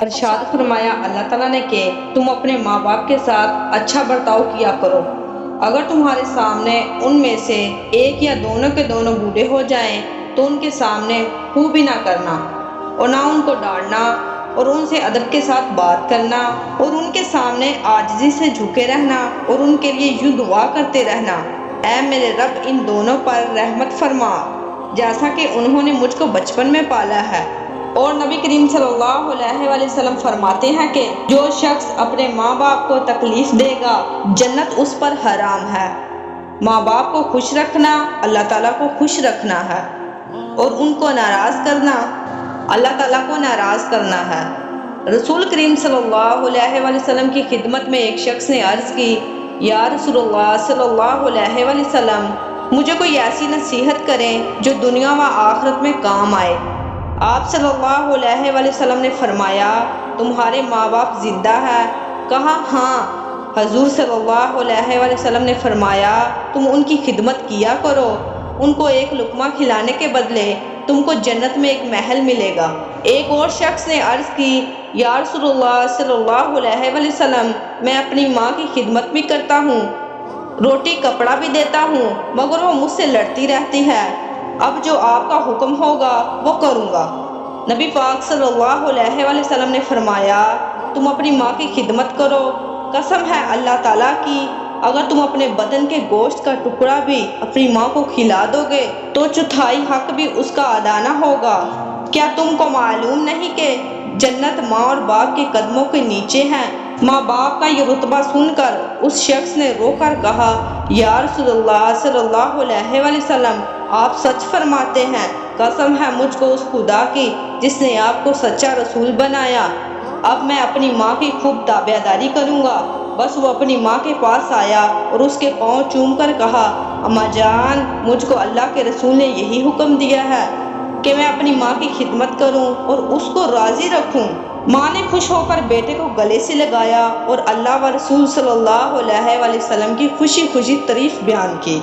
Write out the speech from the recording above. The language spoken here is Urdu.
ارشاد فرمایا اللہ تعالیٰ نے کہ تم اپنے ماں باپ کے ساتھ اچھا برتاؤ کیا کرو۔ اگر تمہارے سامنے ان میں سے ایک یا دونوں کے دونوں بوڑھے ہو جائیں تو ان کے سامنے ہو بھی نہ کرنا اور نہ ان کو ڈانٹنا اور ان سے ادب کے ساتھ بات کرنا اور ان کے سامنے عاجزی سے جھکے رہنا اور ان کے لیے یوں دعا کرتے رہنا، اے میرے رب ان دونوں پر رحمت فرما جیسا کہ انہوں نے مجھ کو بچپن میں پالا ہے۔ اور نبی کریم صلی اللہ علیہ وآلہ وسلم فرماتے ہیں کہ جو شخص اپنے ماں باپ کو تکلیف دے گا جنت اس پر حرام ہے۔ ماں باپ کو خوش رکھنا اللہ تعالیٰ کو خوش رکھنا ہے اور ان کو ناراض کرنا اللہ تعالیٰ کو ناراض کرنا ہے۔ رسول کریم صلی اللہ علیہ وآلہ وسلم کی خدمت میں ایک شخص نے عرض کی، یا رسول اللہ صلی اللہ علیہ وآلہ وسلم، مجھے کوئی ایسی نصیحت کریں جو دنیا و آخرت میں کام آئے۔ آپ صلی اللہ علیہ وآلہ وسلم نے فرمایا، تمہارے ماں باپ زندہ ہے؟ کہا ہاں۔ حضور صلی اللہ علیہ وآلہ وسلم نے فرمایا، تم ان کی خدمت کیا کرو، ان کو ایک لقمہ کھلانے کے بدلے تم کو جنت میں ایک محل ملے گا۔ ایک اور شخص نے عرض کی، یا رسول اللہ صلی اللہ علیہ وآلہ وسلم، میں اپنی ماں کی خدمت بھی کرتا ہوں، روٹی کپڑا بھی دیتا ہوں، مگر وہ مجھ سے لڑتی رہتی ہے، اب جو آپ کا حکم ہوگا وہ کروں گا۔ نبی پاک صلی اللہ علیہ وآلہ وسلم نے فرمایا، تم اپنی ماں کی خدمت کرو، قسم ہے اللہ تعالیٰ کی، اگر تم اپنے بدن کے گوشت کا ٹکڑا بھی اپنی ماں کو کھلا دو گے تو چوتھائی حق بھی اس کا ادا نہ ہوگا۔ کیا تم کو معلوم نہیں کہ جنت ماں اور باپ کے قدموں کے نیچے ہے؟ ماں باپ کا یہ رتبہ سن کر اس شخص نے رو کر کہا، یا رسول اللہ صلی اللہ علیہ وآلہ وسلم، آپ سچ فرماتے ہیں، قسم ہے مجھ کو اس خدا کی جس نے آپ کو سچا رسول بنایا، اب میں اپنی ماں کی خوب تابعداری کروں گا۔ بس وہ اپنی ماں کے پاس آیا اور اس کے پاؤں چوم کر کہا، اماں جان، مجھ کو اللہ کے رسول نے یہی حکم دیا ہے کہ میں اپنی ماں کی خدمت کروں اور اس کو راضی رکھوں۔ ماں نے خوش ہو کر بیٹے کو گلے سے لگایا اور اللہ و رسول صلی اللہ علیہ وآلہ وسلم کی خوشی خوشی تعریف بیان کی۔